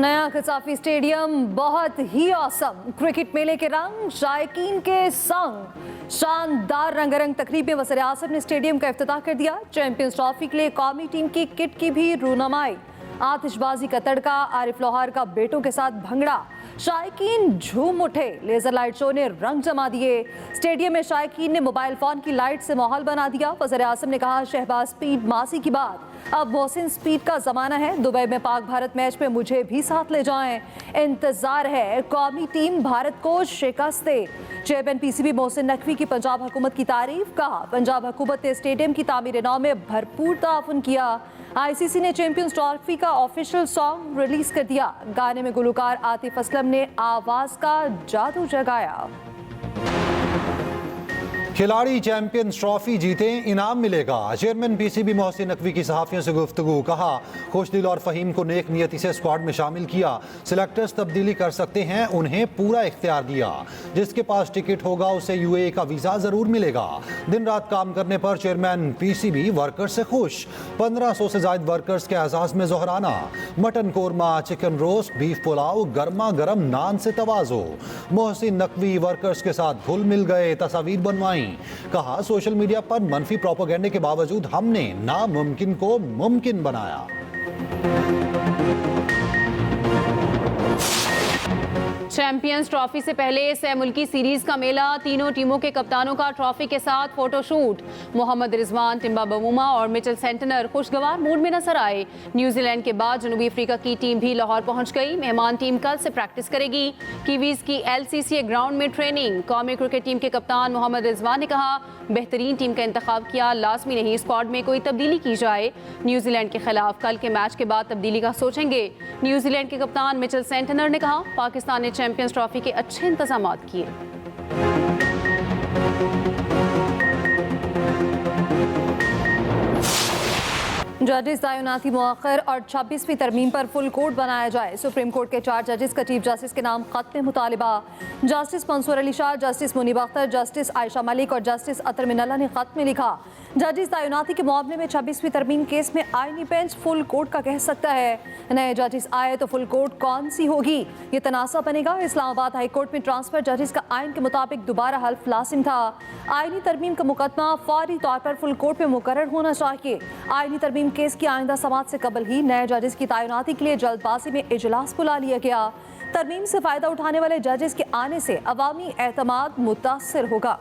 नया खिसाफी स्टेडियम बहुत ही awesome, cricket मेले के रंग शायकीन के संग शानदार रंगारंग तकरीब में वज़ीर आज़म ने स्टेडियम का इफ्तिताह कर दिया। चैंपियंस ट्रॉफी के लिए कौमी टीम की किट की भी रूनुमाई, आतिशबाजी का तड़का, आरिफ लोहार का बेटों के साथ भंगड़ा, शायकीन झूम उठे। लेजर लाइट शो ने रंग जमा दिए। स्टेडियम में शायकीन ने मोबाइल फोन की लाइट से माहौल बना दिया। वज़ीर आज़म ने कहा, शहबाज स्पीड मासी की बात, अब मोहसिन स्पीड का जमाना है। दुबई में पाक भारत मैच में मुझे भी साथ ले जाएं। इंतजार है कौमी टीम भारत को शिकस्त दे। चेयरमैन पीसीबी मोहसिन नकवी की पंजाब हुकूमत की तारीफ, कहा पंजाब हुकूमत ने स्टेडियम की तामीर नौ में भरपूर ताउन किया। आईसीसी ने चैंपियंस ट्रॉफी का ऑफिशियल सॉन्ग रिलीज कर दिया। गाने में गुलकार आतिफ असलम ने आवाज का जादू जगाया। खिलाड़ी चैंपियंस ट्रॉफी जीते, इनाम मिलेगा। चेयरमैन पीसीबी मोहसिन नकवी की सहाफियों से गुफ्तगू, कहा खुशदिल और फहीम को नेक नियति से स्क्वाड में शामिल किया। सिलेक्टर्स तब्दीली कर सकते हैं, उन्हें पूरा इख्तियार दिया। जिसके पास टिकट होगा उसे यूएई का वीजा जरूर मिलेगा। दिन रात काम करने पर चेयरमैन पीसीबी वर्कर्स से खुश। 1500 से ज्यादा वर्कर्स के एजाज में जोहराना, mutton korma, chicken roast, beef pulao, गर्मा गर्म नान से तवाज़ो। मोहसिन नकवी वर्कर्स के साथ घुल मिल गए, तस्वीर बनवाई। कहा सोशल मीडिया पर मनफी प्रोपेगेंडे के बावजूद हमने नामुमकिन को मुमकिन बनाया। चैंपियंस ट्रॉफी से पहले सह मुल्की सीरीज का मेला, तीनों टीमों के कप्तानों का ट्रॉफी के साथ फोटोशूट। मोहम्मद रिजवान, टिम्बा बमूमा और मिचेल सेंटनर खुशगवार मूड में नजर आए। न्यूजीलैंड के बाद जनूबी अफ्रीका की टीम भी लाहौर पहुंच गई। मेहमान टीम कल से प्रैक्टिस करेगी। कीवीज की LCCA ग्राउंड में ट्रेनिंग। कौमी क्रिकेट टीम के कप्तान मोहम्मद रिजवान ने कहा, बेहतरीन टीम का इंतखाब किया, लाजमी नहीं स्क्वाड में कोई तब्दीली की जाए। न्यूजीलैंड के खिलाफ कल के मैच के बाद तब्दीली का सोचेंगे। न्यूजीलैंड के कप्तान मिचेल सेंटनर ने कहा, पाकिस्तान ने चैंपियंस ट्रॉफी के अच्छे इंतजामात किए। जजेस तैनाती मुअख्खर और 26वीं तरमीम पर फुल कोर्ट बनाया जाए। सुप्रीम कोर्ट के 4 जजेस का चीफ जस्टिस के नाम खत में मुतालिबा। Justice Mansoor Ali Shah, justice Munib Akhtar, justice Ayesha Malik और जस्टिस अतर मिनल्ला ने खत में लिखा, जजेस तैनाती के मामले में 26वीं तरमीम केस में आईनी बेंच फुल कोर्ट का कह सकता है। नए जजेस आए तो फुल कोर्ट कौन सी होगी, ये तनासा बनेगा। इस्लामाबाद हाई कोर्ट में ट्रांसफर जजेस का आइन के मुताबिक दोबारा हल्फ लाजिम था। आईनी तरमीम का मुकदमा फौरी तौर पर फुल कोर्ट में मुकर्रर होना चाहिए। आईनी तरमीम केस की आइंदा समाअत से कबल ही नए जजेस की तैनाती के लिए जल्दबाजी में इजलास बुला लिया गया। तरमीम से फायदा उठाने वाले जजेस के आने से अवामी एतमाद मुतासिर होगा।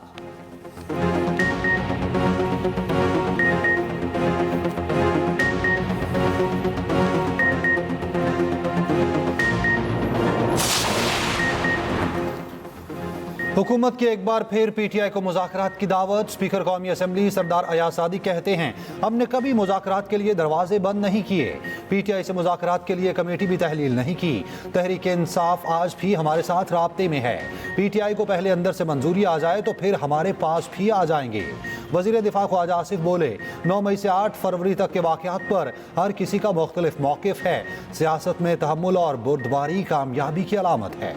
हुकूमत की एक बार फिर PTI को मुज़ाकरात की दावत। स्पीकर कौमी असम्बली सरदार अयाज सादी कहते हैं, हमने कभी मुज़ाकरात के लिए दरवाजे बंद नहीं किए। PTI से मुज़ाकरात के लिए कमेटी भी तहलील नहीं की। तहरीक इंसाफ आज भी हमारे साथ राब्ते में है। PTI को पहले अंदर से मंजूरी आ जाए तो फिर हमारे पास भी आ जाएंगे। वज़ीर दिफा ख्वाजा आसिफ बोले, 9 मई से 8 फरवरी तक के वाक़यात पर हर किसी का मुख्तलिफ मौक़िफ़ है। सियासत में तहम्मुल और बुर्दबारी कामयाबी की अलामत है।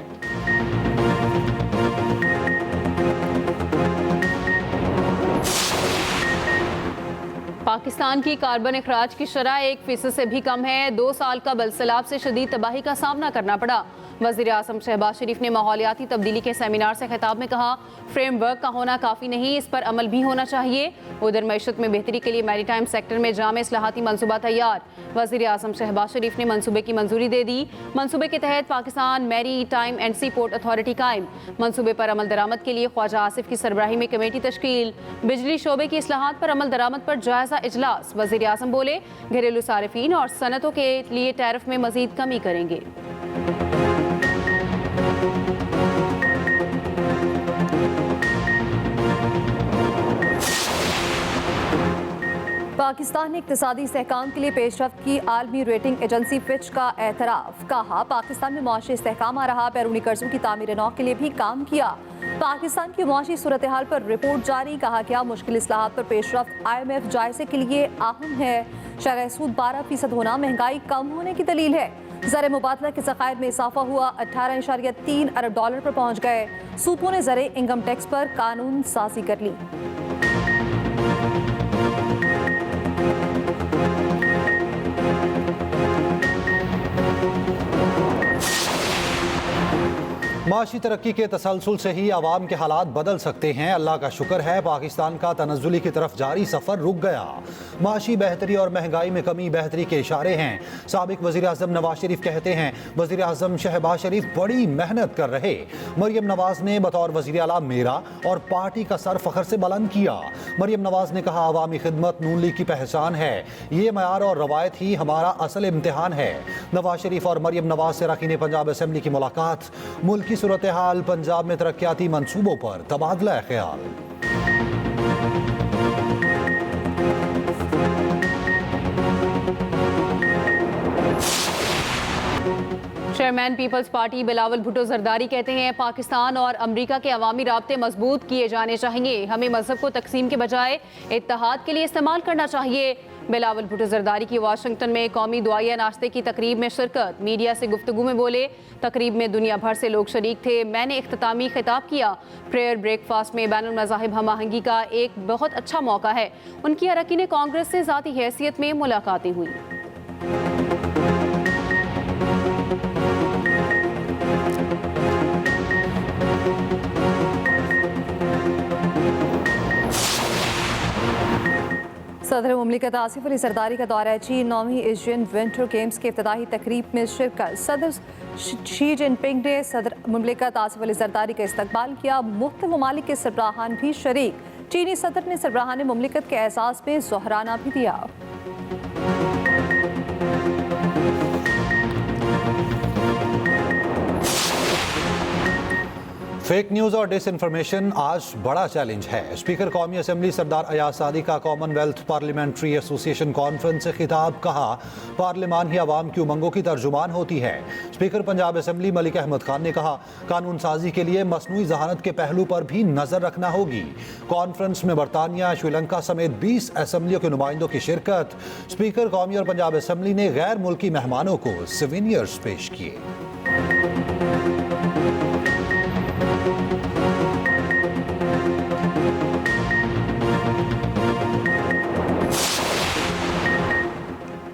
पाकिस्तान की कार्बन अखराज की शरह 1% से भी कम है। 2 साल का बलसैलाब से शदीद तबाही का सामना करना पड़ा। वज़ीर आज़म शहबाज शरीफ ने माहौलियाती तब्दीली के सेमिनार से खिताब में कहा, फ्रेमवर्क का होना काफ़ी नहीं, इस पर अमल भी होना चाहिए। उधर मईशत में बेहतरी के लिए मैरीटाइम सेक्टर में जामे इस्लाहाती मनसूबा तैयार। वज़ीर आज़म शहबाज शरीफ ने मनसूबे की मंजूरी दे दी। मनसूबे के तहत Pakistan maritime and sea port authority कायम। मनसूबे पर अमल दरामद के लिए ख्वाजा आसिफ की सरबराही में कमेटी तश्कील। बिजली शोबे की इस्लाहात पर अमल दरामद पर जायजा इजलास। वज़ीर आज़म बोले, घरेलू सारिफीन और सनतों के लिए टैरिफ में मजीद कमी करेंगे। पाकिस्तान ने इक्तिसादी इस्तेहकाम के लिए पेशरफ्त की आलमी रेटिंग एजेंसी फिच का एतराफ़। कहा, पाकिस्तान में मुआशी इस्तेहकाम आ रहा, बैरूनी कर्जों की तामीर नौ के लिए भी काम किया। पाकिस्तान की मुआशी सूरत हाल पर रिपोर्ट जारी। कहा क्या मुश्किल इस्लाहात पर पेशरफ्त IMF जायजे के लिए अहम है। शरह सूद 12% होना महंगाई कम होने की दलील है। ज़र मुबादला के ज़खायर में इजाफा हुआ, 18.3 अरब डॉलर पर पहुँच गए। सूपों ने ज़र इनकम टैक्स पर कानून साजी कर ली। माशी तरक्की के तसलसल से ही आवाम के हालात बदल सकते हैं। अल्लाह का शुक्र है पाकिस्तान का तनज़्ज़ुली की तरफ जारी सफ़र रुक गया। माशी बेहतरी और महंगाई में कमी बेहतरी के इशारे हैं। साबिक वज़ीर आज़म नवाज शरीफ कहते हैं वज़ीर आज़म शहबाज शरीफ बड़ी मेहनत कर रहे। मरियम नवाज ने बतौर वज़ीर आला मेरा और पार्टी का सर फ़ख्र से बुलंद किया। मरियम नवाज ने कहा अवामी खिदमत नून लीग की पहचान है, ये मयार और रवायत ही हमारा असल इम्तिहान है। नवाज शरीफ और मरियम नवाज से अरकान पंजाब असम्बली की मुलाकात। मुल्क की सूरत हाल, पंजाब में तरक्याती मंसूबों पर तबादला ख्याल। चेयरमैन पीपल्स पार्टी बिलावल भुट्टो जरदारी कहते हैं पाकिस्तान और अमेरिका के अवामी राब्ते मजबूत किए जाने चाहिए। हमें मजहब को तकसीम के बजाय इत्तेहाद के लिए इस्तेमाल करना चाहिए। बिलावल भुट्टो जरदारी की वाशिंगटन में कौमी दुआया नाश्ते की तकरीब में शिरकत। मीडिया से गुफ्तगू में बोले तकरीब में दुनिया भर से लोग शरीक थे। मैंने इख्तितामी खिताब किया। प्रेयर ब्रेकफास्ट में बैनुल मज़ाहिब हम आहंगी का एक बहुत अच्छा मौका है। उनकी अरकान कांग्रेस से ज़ाती हैसियत में मुलाकातें हुई। सदर मुमलिकत आसिफ अली जरदारी का दौरा चीन 9वीं एशियन विंटर गेम्स के इफ्तिताही तकरीब में शिरकत। सदर शी जिनपिंग ने सदर मुमलिकत आसिफ अली जरदारी का इस्तकबाल किया। मुख्तलिफ ममालिक के सरबराहान भी शरीक। चीनी सदर ने सरबराहान मुमलिकत के एहसास में जोहराना भी दिया। फेक न्यूज़ और डिसइंफॉर्मेशन आज बड़ा चैलेंज है। स्पीकर कौमी असम्बली सरदार अयाज सादी का कॉमनवेल्थ पार्लियामेंट्री एसोसिएशन कॉन्फ्रेंस से खिताब। कहा पार्लियामान ही आवाम की उमंगों की तर्जुमान होती है। स्पीकर पंजाब असम्बली मलिक अहमद खान ने कहा कानून साजी के लिए मसनूई जहानत के पहलू पर भी नजर रखना होगी। कॉन्फ्रेंस में बरतानिया, श्रीलंका समेत 20 असम्बलियों के नुमाइंदों की शिरकत। स्पीकर कौमी और पंजाब असम्बली ने गैर मुल्की मेहमानों को सिविनियर्स पेश किए।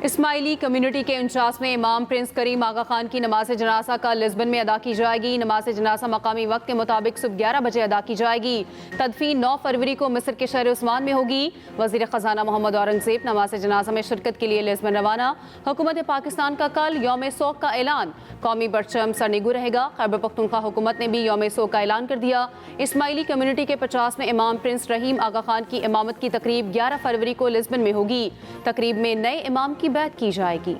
इस्माइली कम्युनिटी के 49वें इमाम प्रिंस करीम आगा खान की नमाज जनाजा कल लिस्बन में अदा की जाएगी। नमाज जनाजा मकामी वक्त के मुताबिक सुबह 11 बजे अदा की जाएगी। तदफीन 9 फरवरी को मिस्र के शहर उस्मान में होगी। वजीर खजाना मोहम्मद औरंगजेब नमाज जनाजा में शिरकत के लिए लिस्बन रवाना। हुकूमत पाकिस्तान का कल यौम सोग का ऐलान। कौमी परचम सरनिगू रहेगा। खैबर पख्तूनख्वा हुकूमत ने भी यौम सोग का ऐलान कर दिया। इस्माइली कम्युनिटी के 50वें इमाम प्रिंस रहीम आगा खान की इमामत की तकरीब 11 फरवरी को लिस्बन में होगी। तकरीब में नए इमाम की बैत की जाएगी।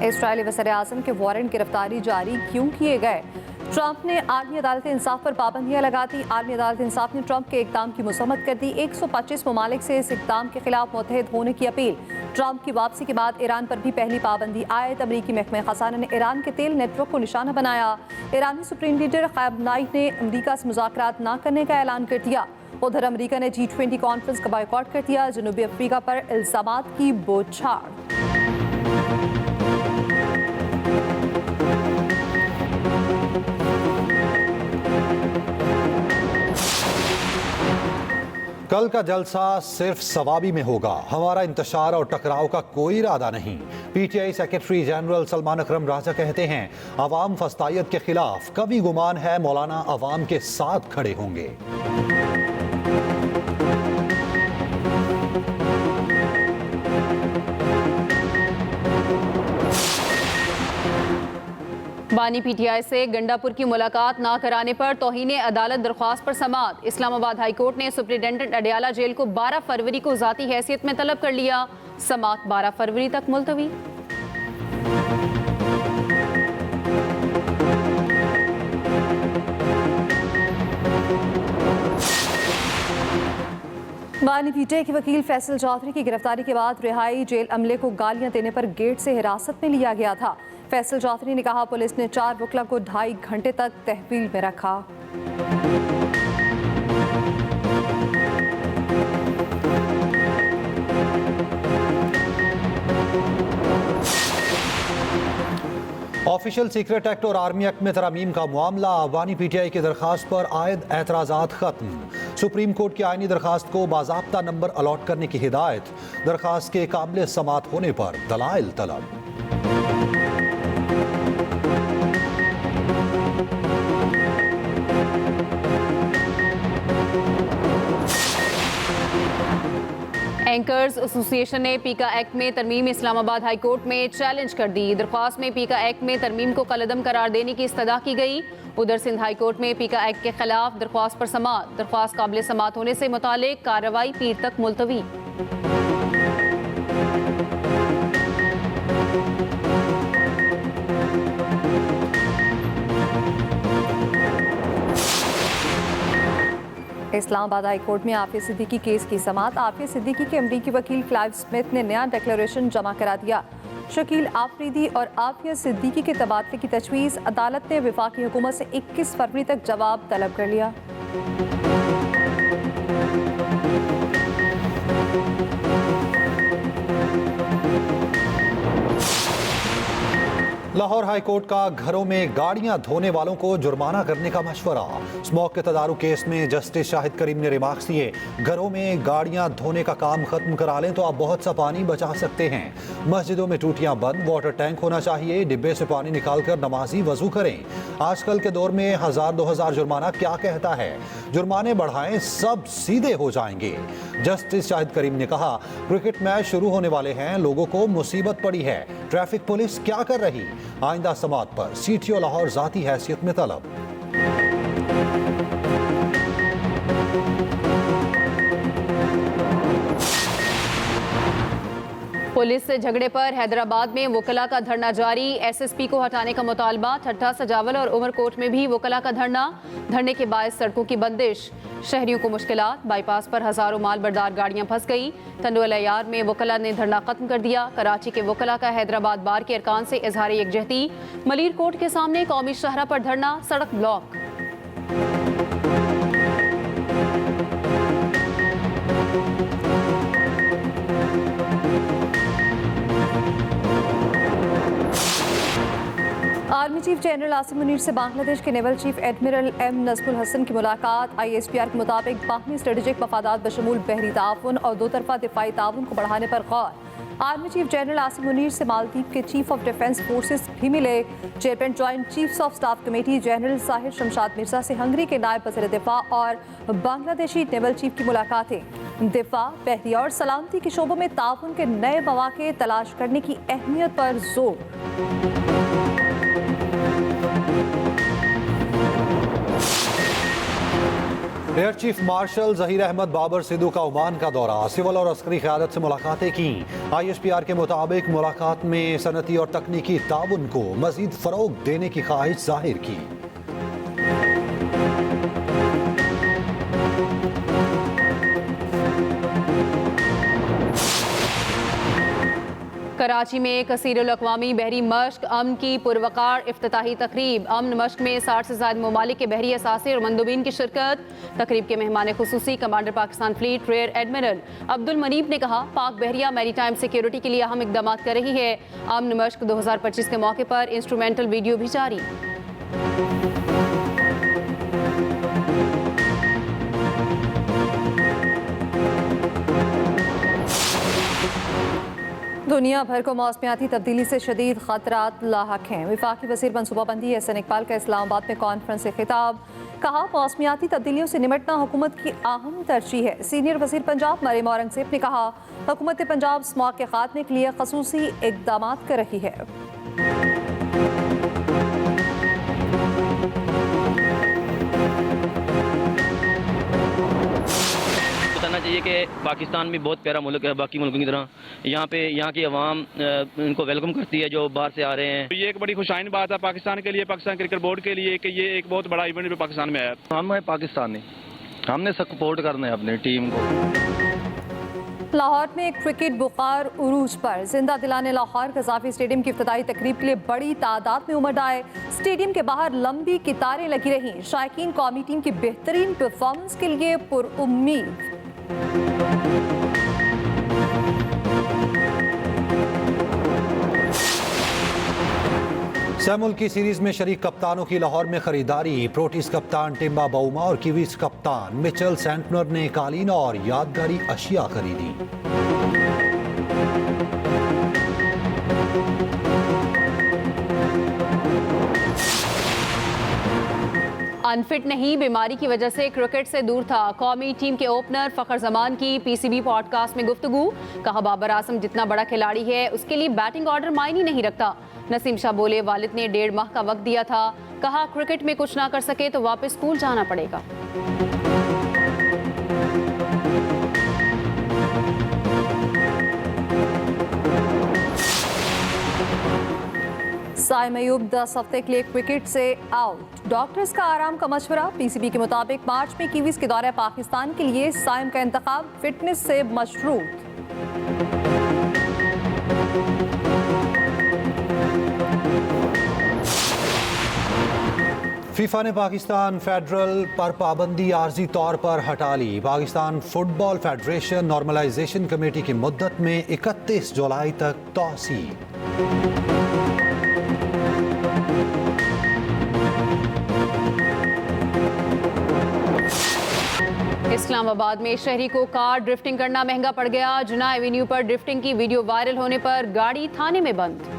इस्राएली वज़ीर-ए-आज़म के वारंट गिरफ्तारी जारी क्यों किए गए? ट्रंप ने आलमी अदालत इंसाफ पर पाबंदियां लगा दी। आलमी अदालत इंसाफ ने ट्रंप के इक़दाम की मसम्मत कर दी। 125 ममालिक से इस इक़दाम के खिलाफ मुत्तहिद होने की अपील। ट्रंप की वापसी के बाद ईरान पर भी पहली पाबंदी आयद। अमरीकी महकमे खजाना ने ईरान के तेल नेटवर्क को निशाना बनाया। ईरानी सुप्रीम लीडर खमेनी ने अमरीका से मुज़ाकरात न करने का ऐलान कर दिया। उधर अमरीका ने G20 कॉन्फ्रेंस का बॉयकॉट कर दिया। जनूबी अफ्रीका पर इल्ज़ामात की बौछार। कल का जलसा सिर्फ सवाबी में होगा। हमारा इंतशार और टकराव का कोई इरादा नहीं। PTI सेक्रेटरी जनरल सलमान अकरम राजा कहते हैं अवाम फस्तायत के खिलाफ कभी गुमान है मौलाना अवाम के साथ खड़े होंगे। बानी PTI से गंडापुर की मुलाकात ना कराने पर तौहीन अदालत दरख्वास्त पर समाअत। इस्लामाबाद हाई कोर्ट ने सुप्रिंटेंडेंट अडयाला जेल को 12 फरवरी को ज़ाती हैसियत में तलब कर लिया। समाअत 12 फरवरी तक मुलतवी। बानी PTI के वकील फैसल चौधरी की गिरफ्तारी के बाद रिहाई जेल अमले को गालियां देने पर गेट से हिरासत में लिया गया था। फैसल चौधरी ने कहा पुलिस ने 4 वकला को 2.5 घंटे तक तहवील में रखा। ऑफिशियल सीक्रेट एक्ट और आर्मी एक्ट में तरमीम का मामला। बानी PTI की दरखास्त पर आयद एतराज़ात खत्म। सुप्रीम कोर्ट की आईनी दरखास्त को बाज़ाब्ता नंबर अलॉट करने की हिदायत। दरखास्त के काबिल समात होने पर दलाइल तलब। एंकर्स एसोसिएशन ने पीका एक्ट में तरमीम इस्लामाबाद हाई कोर्ट में चैलेंज कर दी। दरख्वास्त में पीका एक्ट में तरमीम को कलअदम करार देने की इस्तदा की गई। उधर सिंध हाई कोर्ट में पीका एक्ट के खिलाफ दरख्वास्त पर समात। दरख्वास्त काबिल समात होने से मुतालिक कार्रवाई पीर तक मुलतवी। इस्लामाबाद हाई कोर्ट में आफिया सिद्दीकी केस की समात। आफिया सिद्दीकी के अमरीकी वकील क्लाइव स्मिथ ने नया डिक्लेरेशन जमा करा दिया। शकील आफरीदी और आफिया सिद्दीकी के तबादले की तजवीज़। अदालत ने वफाकी हुकूमत से 21 फरवरी तक जवाब तलब कर लिया। लाहौर हाई कोर्ट का घरों में गाड़ियां धोने वालों को जुर्माना करने का मशवरा। स्मोक के तदारुक केस में जस्टिस शाहिद करीम ने रिमार्क्स दिए। घरों में गाड़ियां धोने का काम खत्म करा लें तो आप बहुत सा पानी बचा सकते हैं। मस्जिदों में टूटियां बंद, वाटर टैंक होना चाहिए। डिब्बे से पानी निकालकर नमाजी वजू करें। आजकल के दौर में 1000-2000 जुर्माना क्या कहता है। जुर्माने बढ़ाएं, सब सीधे हो जाएंगे। जस्टिस शाहिद करीम ने कहा, क्रिकेट मैच शुरू होने वाले हैं, लोगों को मुसीबत पड़ी है। ट्रैफिक पुलिस क्या कर रही? आइंदा समात पर सीटीओ लाहौर जाती हैसियत में तलब। पुलिस से झगड़े पर हैदराबाद में वकला का धरना जारी। एसएसपी को हटाने का मुतालबा। ठट्टा, सजावल और उमरकोट में भी वकला का धरना। धरने के बायस सड़कों की बंदिश। शहरियों को मुश्किलात। बाईपास पर हजारों माल बरदार गाड़ियां फंस गई। टंडोलायार में वकला ने धरना खत्म कर दिया। कराची के वकला का हैदराबाद बार के अरकान से इजहार यकजहती। मलीर कोर्ट के सामने कौमी शहरा पर धरना, सड़क block. Army chief general Asim Munir से बांग्लादेश के naval chief admiral M Najmul Hasan की मुलाकात। ISPR के मुताबिक बाहमी स्ट्रेटेजिक मफादात बशमूल बहरी ताउन और दो तरफा दिफाई ताउन को बढ़ाने पर गौर। Army chief general Asim Munir से मालदीव के चीफ ऑफ डिफेंस फोर्सेस भी मिले। Chairman joint chiefs of staff committee general Sahir Shamshad Mirza से हंगरी के नायब वज़ीर दिफा और बांग्लादेशी नेवल चीफ की मुलाकातें। दिफा, बहरिया और सलामती के शोबों में ताउन के नए मौके तलाश करने की अहमियत पर जोर। Air chief marshal Zaheer Ahmed Babar Sidhu का ओमान का दौरा। सिविल और अस्करी क़यादत से मुलाकातें की। ISPR के मुताबिक मुलाकात में सनती और तकनीकी ताउन को मजीद फ़रोग देने की ख्वाहिश जाहिर की। कराची में कसीरुल अक़वामी बहरी मश्क अमन की पुरवकार इफ्तिताही तकरीब। अमन मश्क में 60 से ज़ायद ममालिक के बहरी असासे और मंदोबीन की शिरकत। तकरीब के मेहमान खुसूसी commander Pakistan fleet rear admiral Abdul Munib ने कहा, पाक बहरिया मैरी टाइम सिक्योरिटी के लिए अहम इकदाम कर रही है। अमन मश्क 2025 के मौके पर इंस्ट्रूमेंटल वीडियो भी जारी। दुनिया भर को मौसमियाती तब्दीली से शदीद खतरात लाहक हैं। वफाकी वज़ीर मनसूबाबंदी एहसन इकबाल का इस्लामाबाद में कॉन्फ्रेंस से खिताब। कहा, मौसमियाती तब्दीलियों से निमटना हुकूमत की अहम तरजीह है। सीनियर वज़ीर पंजाब मरीम औरंगज़ेब ने कहा, हुकूमत पंजाब स्मॉग के खात्मे के लिए खसूसी इक़दाम कर रही है। बताना चाहिए कि पाकिस्तान भी बहुत प्यारा मुल्क है, बाकी मुल्कों की तरह। यहाँ की आवाम इनको वेलकम करती है जो बाहर से आ रहे हैं। तो ये एक बड़ी खुशाइन बात है पाकिस्तान के लिए, पाकिस्तान क्रिकेट बोर्ड के लिए, कि ये एक बहुत बड़ा इवेंट पाकिस्तान में आया। हम है पाकिस्तानी, हमने सपोर्ट करना है अपनी टीम को। लाहौर में क्रिकेट बुखार उरूज पर। जिंदा दिलाने लाहौर कज़ाफी स्टेडियम की इफ्तिताई तकरीब के लिए बड़ी तादाद में उमड़ आए। स्टेडियम के बाहर लंबी कतारें लगी रहीं। शायकीन कौमी टीम की बेहतरीन परफॉर्मेंस के लिए पुरउम्मीद। सैमुल की सीरीज में शरीक कप्तानों की लाहौर में खरीदारी। प्रोटीज कप्तान टिम्बा बाउमा और कीवीज कप्तान मिचेल सेंटनर ने कालीन और यादगारी अशिया खरीदी। अनफिट नहीं, बीमारी की वजह से क्रिकेट से दूर था। कौमी टीम के ओपनर फखर जमान की पीसीबी पॉडकास्ट में गुफ्तगू। कहा बाबर आजम जितना बड़ा खिलाड़ी है उसके लिए बैटिंग ऑर्डर मायने नहीं रखता। नसीम शाह बोले वालिद ने 1.5 माह का वक्त दिया था। कहा क्रिकेट में कुछ ना कर सके तो वापस स्कूल जाना पड़ेगा। साइम अयूब 10 हफ्ते के लिए क्रिकेट से आउट। डॉक्टर्स का आराम का मशवरा। पीसीबी के मुताबिक मार्च में कीवीज के दौरे पाकिस्तान के लिए साइम का इंतखाब फिटनेस से मशरूत। फीफा ने पाकिस्तान फेडरल पर पाबंदी आर्जी तौर पर हटा ली। Pakistan football federation normalisation committee की मुद्दत में 31 जुलाई तक तौसी। इस्लामाबाद में शहरी को कार ड्रिफ्टिंग करना महंगा पड़ गया। जुना एवेन्यू पर ड्रिफ्टिंग की वीडियो वायरल होने पर गाड़ी थाने में बंद।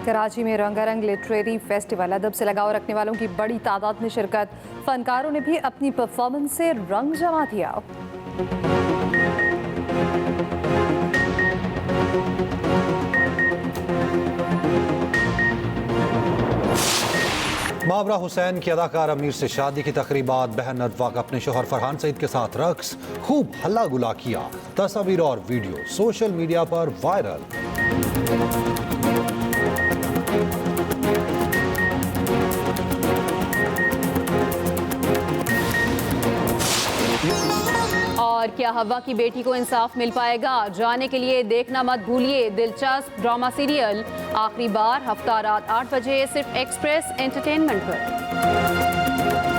कराची में रंगारंग लिटरेरी फेस्टिवल। अदब से लगाव रखने वालों की बड़ी तादाद में शिरकत। फनकारों ने भी अपनी परफॉर्मेंस से रंग जमा दिया। मावरा हुसैन की अदाकार अमीर से शादी की तकरीबात। बहन नदवा का अपने शोहर फरहान सईद के साथ रक्स, खूब हल्ला गुला किया। तस्वीर और वीडियो सोशल मीडिया पर वायरल। और क्या हवा की बेटी को इंसाफ मिल पाएगा? जाने के लिए देखना मत भूलिए दिलचस्प ड्रामा सीरियल। आखिरी बार हफ्ता रात 8 बजे सिर्फ एक्सप्रेस एंटरटेनमेंट पर।